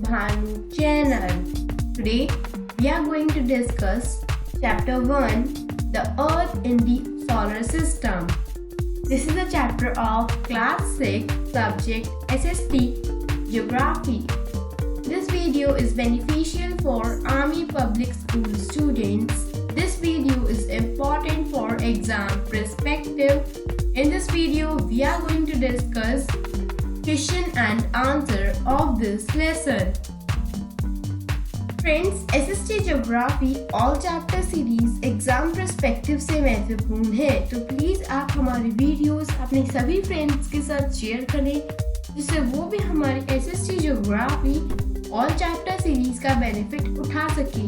Bhanu channel. Today we are going to discuss chapter 1, the Earth in the Solar System. This is a chapter of class 6 subject SST Geography. This video is beneficial for Army Public School students. This video is important for exam perspective. In this video, we are going to discuss question and answer of this lesson. Friends, SST Geography all chapter series exam perspective से महत्वपूर्ण है, तो please आप हमारे videos अपने सभी friends के साथ शेयर करें जिससे वो भी हमारी SST Geography all chapter series का बेनिफिट उठा सके।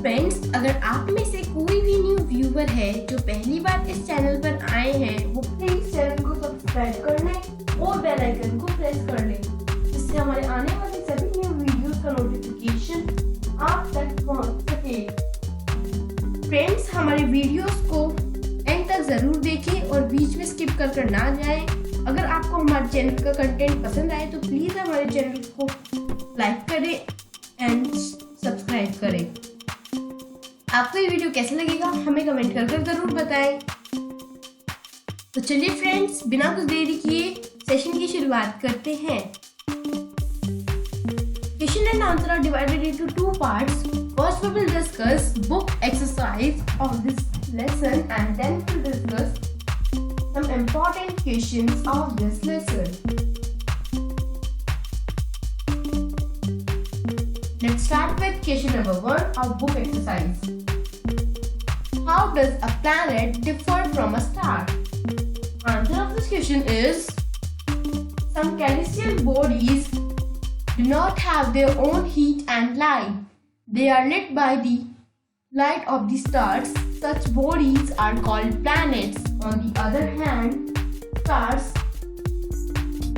फ्रेंड्स, अगर आप में से कोई भी न्यू व्यूअर है जो पहली बार इस चैनल पर आए हैं, वो प्लीज चैनल को सब्सक्राइब कर लें और बेल आइकन को प्रेस कर लें, जिससे हमारे आने वाले सभी न्यू वीडियोस का नोटिफिकेशन आप तक पहुंच सके। फ्रेंड्स, हमारे वीडियोस को एंड तक जरूर देखें और बीच में स्किप कर ना जाएं। अगर आपको हमारे चैनल का कंटेंट पसंद आए तो प्लीज हमारे चैनल को लाइक करें एंड सब्सक्राइब करें। आपको ये वीडियो कैसा लगेगा हमें कमेंट कर जरूर बताएं। तो चलिए फ्रेंड्स, बिना कुछ देरी किए सेशन की शुरुआत करते हैं। Question and answer are divided into two parts. First we will discuss book exercise of this lesson and then we will discuss some important questions of this lesson. Let's start with question number 1 of book exercise. How does a planet differ from a star? Answer of this question is some celestial bodies do not have their own heat and light. They are lit by the light of the stars. Such bodies are called planets. On the other hand, stars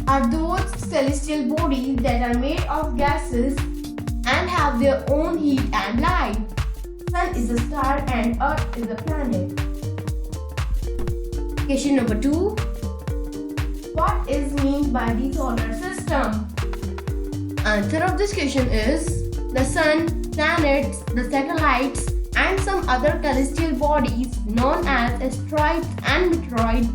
are those celestial bodies that are made of gases and have their own heat and light. Sun is a star and Earth is a planet. Question number 2. What is meant by the solar system? Answer of this question is the sun, planets, the satellites and some other celestial bodies known as asteroids and meteoroids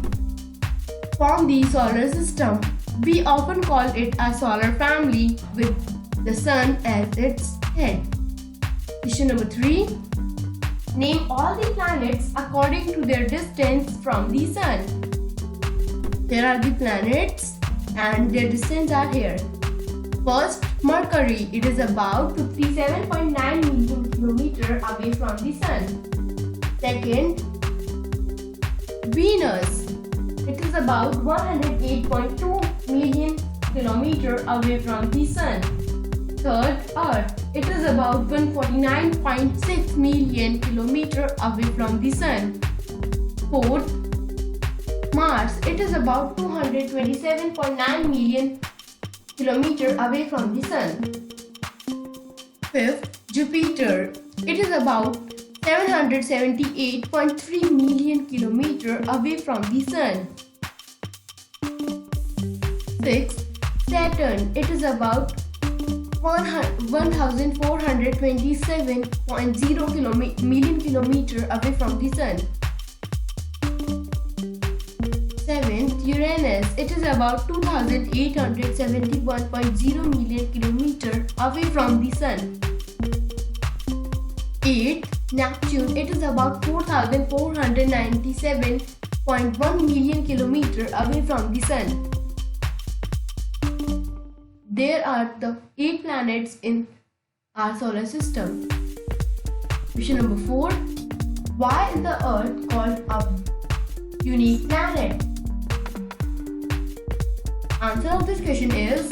form the solar system. We often call it a solar family with the sun as its head. Question number 3. Name all the planets according to their distance from the sun. Here are the planets and their distance are here. First, Mercury. It is about 57.9 million kilometers away from the sun. Second, Venus. It is about 108.2 million kilometers away from the sun. Third, Earth. It is about 149.6 million kilometers away from the sun. Fourth, Mars. It is about 227.9 million kilometers away from the sun. Fifth, Jupiter. It is about 778.3 million kilometers away from the sun. Sixth, Saturn. It is about 1427.0 million kilometers away from the sun. Seventh, Uranus. It is about 2871.0 million kilometers away from the sun. Eighth, Neptune. It is about 4497.1 million kilometers away from the sun. There are the 8 planets in our solar system. Question number 4. Why is the Earth called a unique planet? Answer of this question is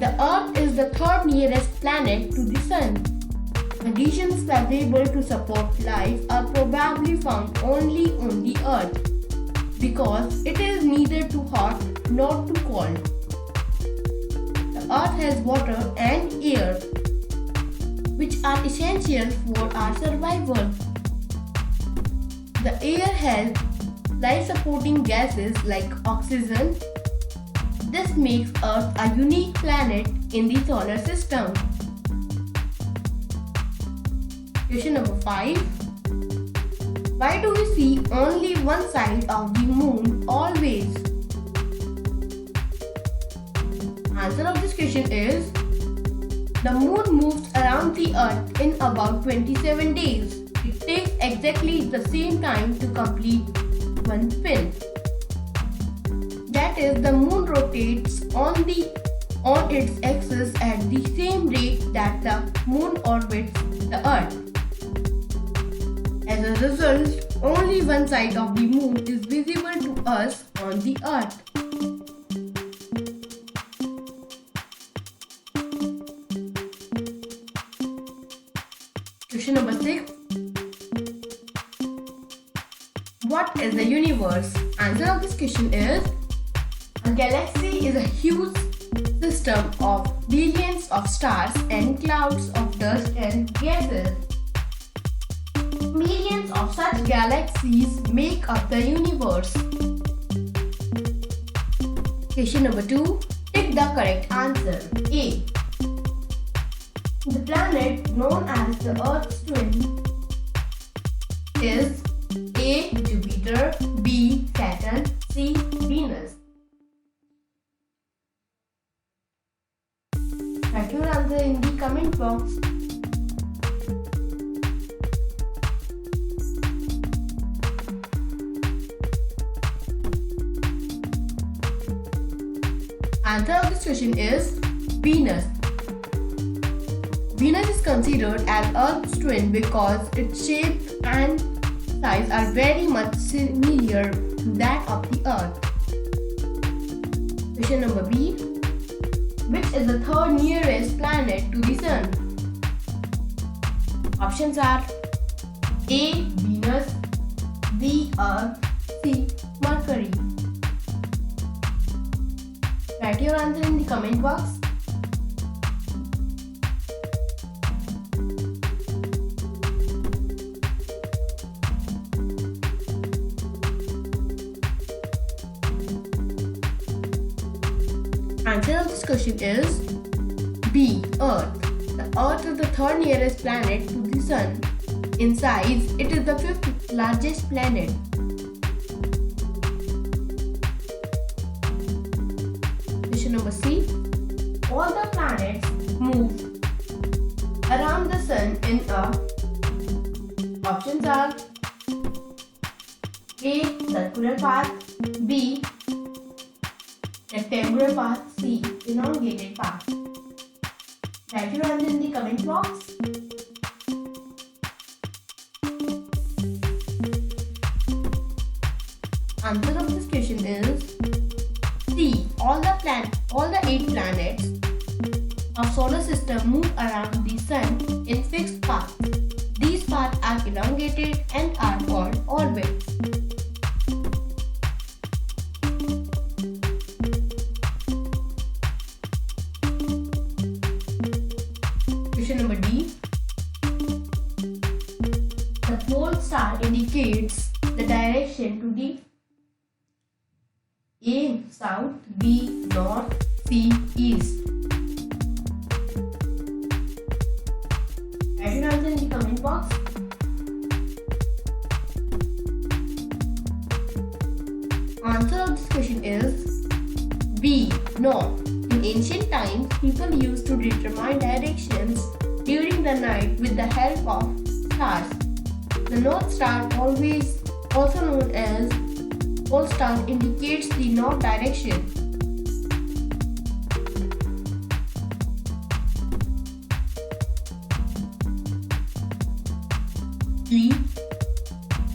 the Earth is the third nearest planet to the Sun. Conditions favorable to support life are probably found only on the Earth because it is neither too hot nor too cold. The Earth has water and air, which are essential for our survival. The air has life-supporting gases like oxygen, This makes Earth a unique planet in the solar system. Question number 5. Why do we see only one side of the moon always? Answer of this question is the moon moves around the earth in about 27 days. It takes exactly the same time to complete one spin. That is, the moon rotates on its axis at the same rate that the moon orbits the earth. As a result, only one side of the moon is visible to us on the earth. Question number 6. What is the universe? Answer of this question is a galaxy is a huge system of billions of stars and clouds of dust and gases. Millions of such galaxies make up the universe. Question number 2. Pick the correct answer. A. The planet known as the Earth's twin is A. Jupiter, B. Saturn, C. Venus. Write your answer in the comment box. Answer of this question is Venus. Venus is considered as Earth's twin because its shape and size are very much similar to that of the Earth. Question number B. Which is the third nearest planet to the Sun? Options are A. Venus, B. Earth, C. Mercury. Write your answer in the comment box. Answer of this question is B. Earth. The Earth is the third nearest planet to the Sun. In size, it is the fifth largest planet. Question number C. All the planets move around the Sun in a. Options are A. Circular path, B. Rectangular path, C. Elongated path. Write your answer in the comment box. Answer of this question is C. All the 8 planets of solar system move around the Sun in fixed paths. These paths are elongated and are called orbits. Question number D. The pole star indicates the direction to the A. South, B. North, C. East. Write your answer in the comment box. Answer of this question is B. North. In ancient times, people used to determine directions during the night with the help of stars. The North Star, also known as pole star, indicates the north direction. E.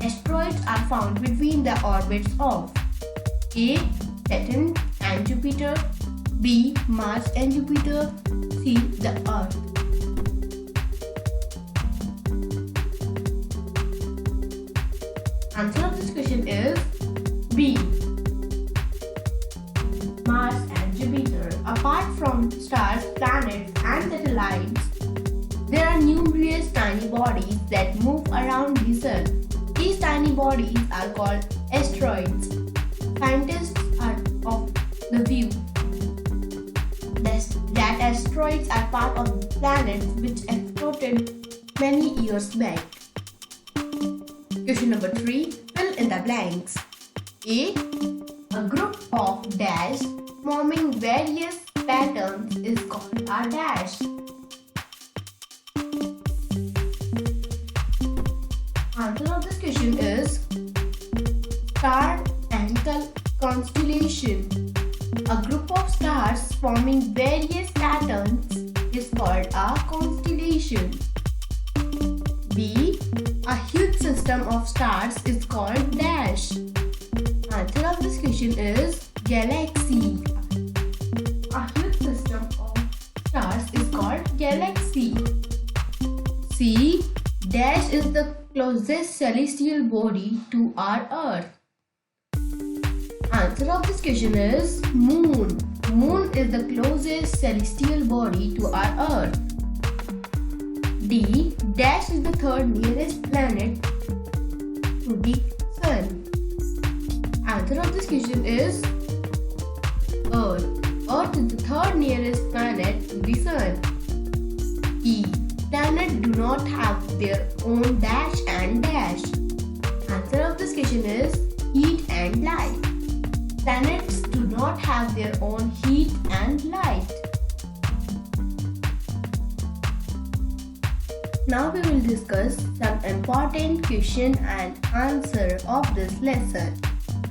Asteroids are found between the orbits of A. Saturn and Jupiter, B. Mars and Jupiter, C. the Earth. Answer of this question is B. Mars and Jupiter. Apart from stars, planets and satellites, there are numerous tiny bodies that move around the Sun. These tiny bodies are called asteroids. Scientists are of the view that asteroids are part of planets which exploded many years back. Question number 3. Fill in the blanks. A. A group of dash forming various patterns is called a dash. Answer of this question is star and constellation. A group of stars forming various patterns is called a constellation. B. A huge system of stars is called dash. Answer of this question is galaxy. A huge system of stars is called galaxy. C. Dash is the closest celestial body to our Earth. Answer of this question is moon. Moon is the closest celestial body to our Earth. D. Dash is the third nearest planet to the Sun. Answer of this question is Earth. Earth is the third nearest planet to the Sun. E. Planets do not have their own dash and dash. Answer of this question is heat and light. Planets do not have their own heat and light. Now we will discuss some important question and answer of this lesson.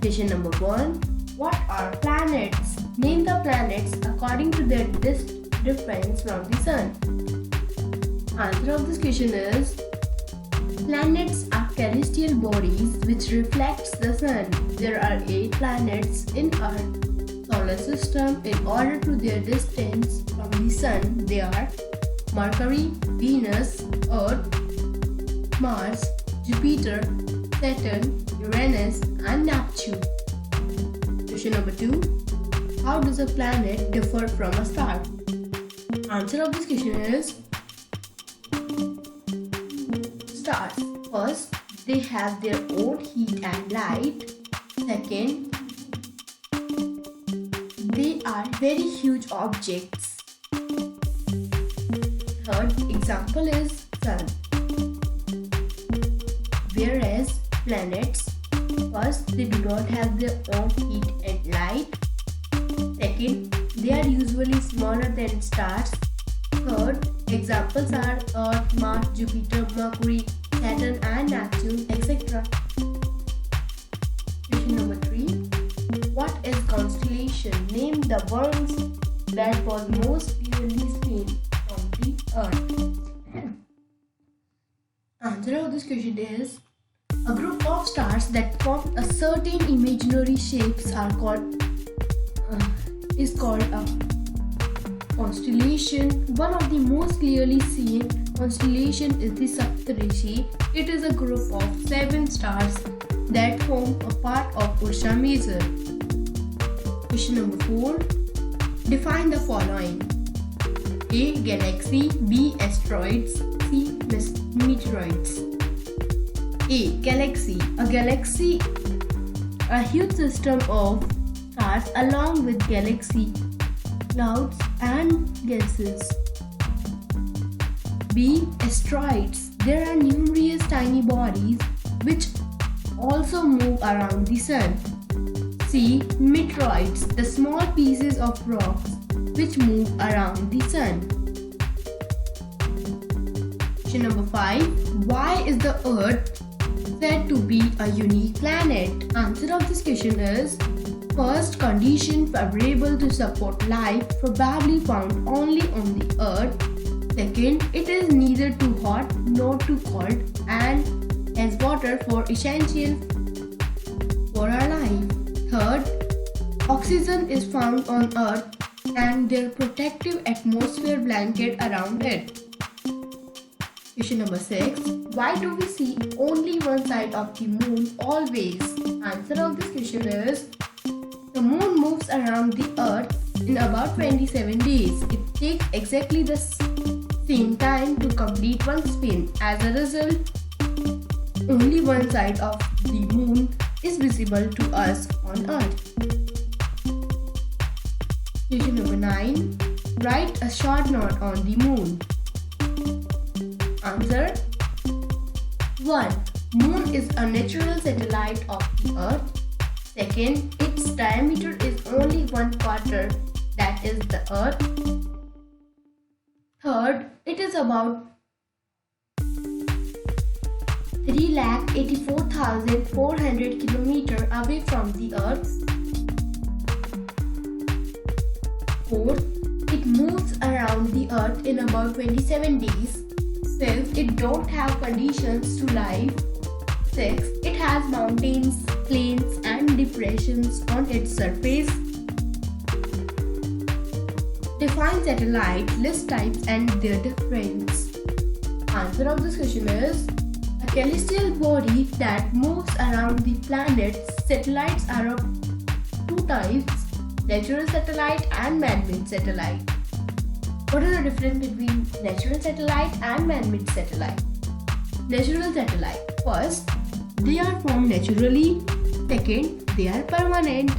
Question number 1. What are planets? Name the planets according to their difference from the Sun. Answer of this question is planets are celestial bodies which reflects the Sun. There are 8 planets in our solar system. In order to their distance from the Sun, they are Mercury, Venus, Earth, Mars, Jupiter, Saturn, Uranus and Neptune. Question number 2. How does a planet differ from a star? Answer of this question is stars. First, they have their own heat and light. Second, they are very huge objects. Third example is Sun. Whereas planets, first, they do not have their own heat and light. Second, they are usually smaller than stars. Third, examples are Earth, Mars, Jupiter, Mercury, Saturn and Neptune, etc. Question number 3. What is constellation? Name the ones that was most clearly seen from the Earth. Answer of this question is a group of stars that form a certain imaginary shapes are called a constellation. One of the most clearly seen constellation is the Saptarishi. It is a group of 7 stars that form a part of Ursa Major. Question number 4. Define the following. A. Galaxy. B. Asteroids. C. Meteoroids. A. Galaxy. A galaxy, a huge system of stars along with galaxy, clouds and gases. B. Asteroids. There are numerous tiny bodies which also move around the Sun. C. Meteoroids. The small pieces of rocks which move around the Sun. Question number 5. Why is the Earth said to be a unique planet? Answer of this question is first, condition favorable to support life probably found only on the Earth. Second, it is neither too hot nor too cold and has water for essential for our life. Third, oxygen is found on Earth and their protective atmosphere blanket around it. Question number 6. Why do we see only one side of the moon always? Answer of this question is the moon moves around the Earth in about 27 days. It takes exactly the same time to complete one spin. As a result, only one side of the moon is visible to us on Earth. Question number 9. Write a short note on the moon. Answer 1. Moon is a natural satellite of the Earth. Second, its diameter is only 1/4, that is the Earth. Third, it is about 3,84,400 km away from the Earth. Fourth, it moves around the Earth in about 27 days. Fifth, it don't have conditions to life. Sixth, it has mountains, plains and depressions on its surface. Define satellite, list types and their difference. Answer of this question is a celestial body that moves around the planets. Satellites are of two types, natural satellite and man-made satellite. What is the difference between natural satellite and man-made satellite? Natural satellite. First, they are formed naturally. Second, they are permanent.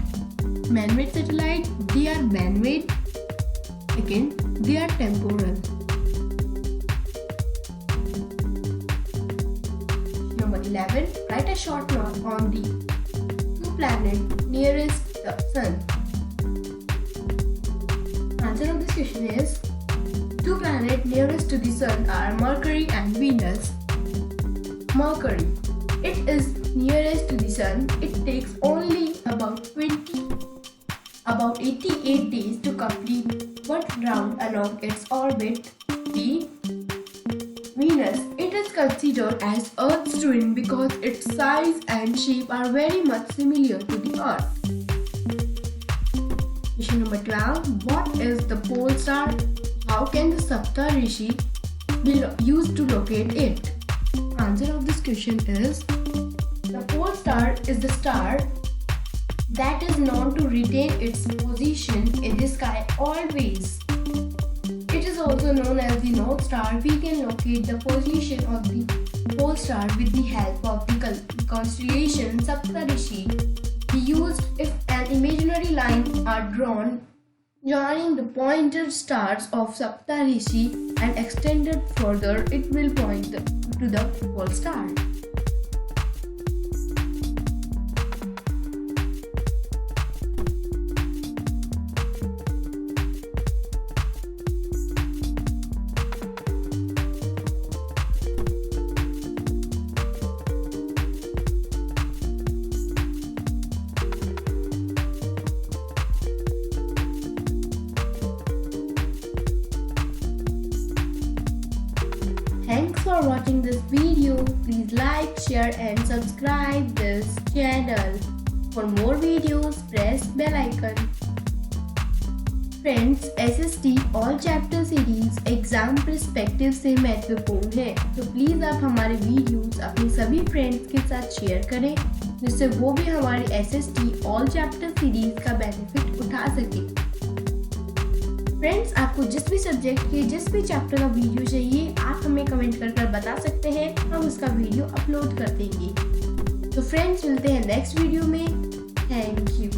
Man-made satellite, they are man-made. Second, they are temporal. Number 11. Write a short note on the two planets nearest the Sun. Answer of this question is two planets nearest to the Sun are Mercury and Venus. Mercury. It is nearest to the Sun. It takes only about 88 days to complete one round along its orbit. B. Venus. It is considered as Earth's twin because its size and shape are very much similar to the Earth. Question number 12. What is the pole star? How can the Saptarishi be used to locate it? Answer of this question is the pole star is the star that is known to retain its position in the sky always. It is also known as the North Star. We can locate the position of the pole star with the help of the constellation Saptarishi. Be used if an imaginary line are drawn joining the pointer stars of Saptarishi and extended further, it will point to the pole star. Thanks for watching this video. Please like, share and subscribe this channel. For more videos, press bell icon. Friends, SST all chapter series exam perspective से महत्वपूर्ण है, तो please आप हमारे videos अपने सभी friends के साथ शेयर करें जिससे वो भी हमारी SST ऑल चैप्टर सीरीज का बेनिफिट उठा सके। फ्रेंड्स, आपको जिस भी सब्जेक्ट के जिस भी चैप्टर का वीडियो चाहिए आप हमें कमेंट कर बता सकते हैं, हम उसका वीडियो अपलोड कर देंगे। तो फ्रेंड्स, मिलते हैं नेक्स्ट वीडियो में। Thank you.